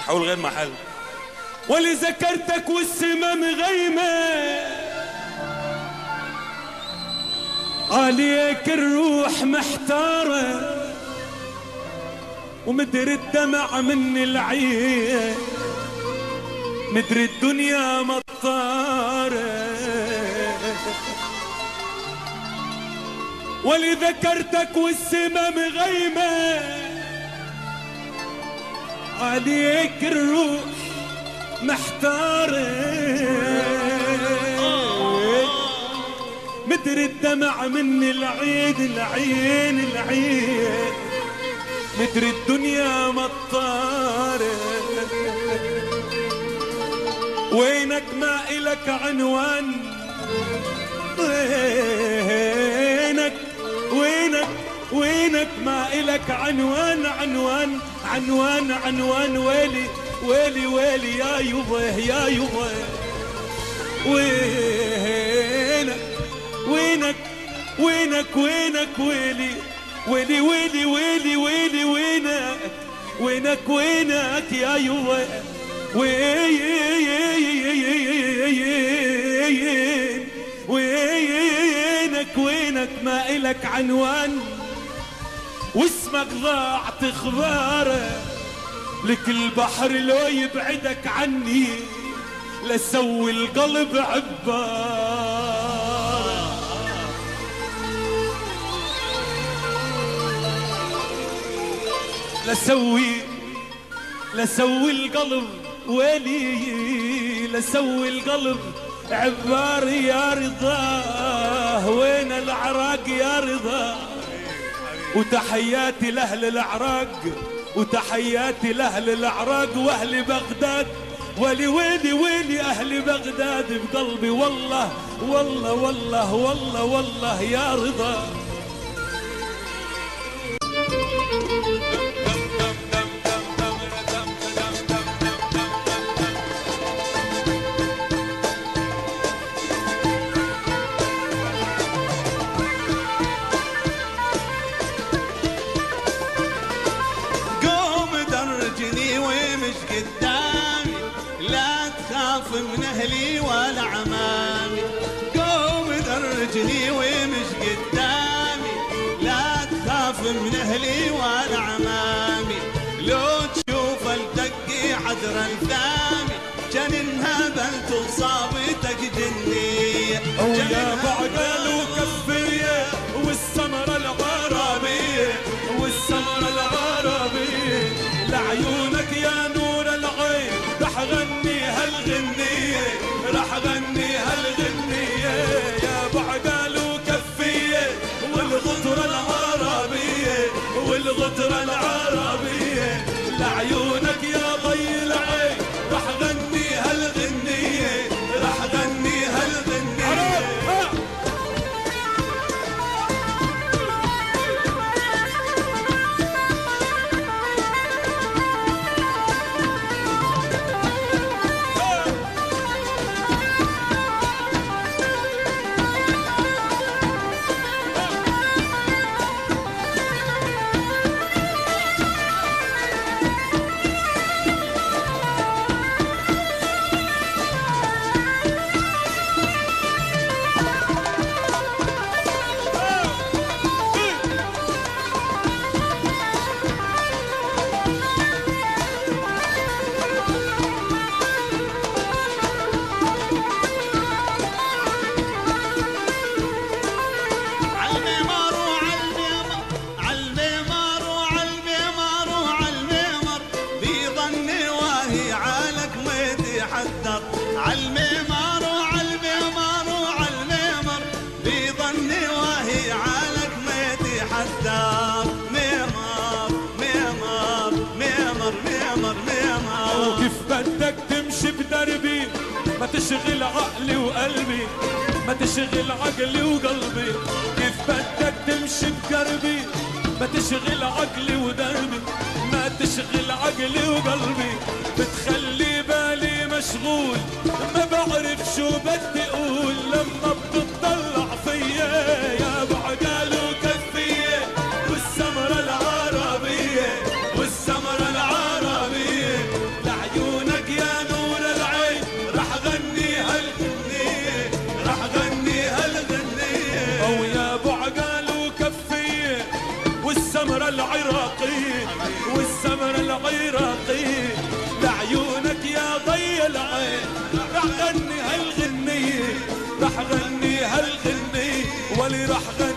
حول غير محل. ولي ذكرتك والسما مغيمة عليك الروح محتارة ومدري الدمع من العين مدري الدنيا مطارة. ولي ذكرتك والسما مغيمة عليك الروح محتارة مدري الدمع من العين العين العين مدري الدنيا مطارة. وينك ما إلك عنوان وينك وينك وينك ما إلك عنوان عنوان عنوان عنوان ويلي ويلي ويلي يا يبا يا يبا. وينك وينك وينك وينك ويلي ويلي ويلي ويلي ويلي وينك وينك وينك يا يبا. وينك وينك ما إلك عنوان واسمك ضاع تخباره لك البحر لو يبعدك عني لسوي القلب عباره. لسوي القلب ويلي لسوي القلب عبار يا رضاه. وين العراق يا رضا وتحياتي لأهل العراق وتحياتي لأهل العراق وأهل بغداد. ولي ويلي ويلي أهل بغداد بقلبي والله والله والله والله والله يا رضا. من أهلي ولا عمامي قوم درجني ومش قدامي لا تخاف من أهلي ولا عمامي. لو تشوف الدقي عذر الثامي كان انهبلت وصابتك جنية ويا بعقل وكفية والسمرة العربية والسمرة العربية لعيونك يا نور العين رح غني هالغنية رح غني هالغنية يا بعقل وكفية والغطرة العربية والغطرة العربية لعيونك يا ضي العين رح غني هالغنية رح غني هالغنية. وكيف بدك تمشي بدربي ما تشغل عقلي وقلبي ما تشغل عقلي وقلبي. كيف بدك تمشي بدربي ما تشغل عقلي ودربي ما تشغل عقلي وقلبي. بتخلي بالي مشغول ما بعرف شو بدي اقول لما بتطلع فيا يا بعقل وكفية والسمرة العربية والسمرة يا العين راح غني هالغنية راح غني هالغنية ولي راح غني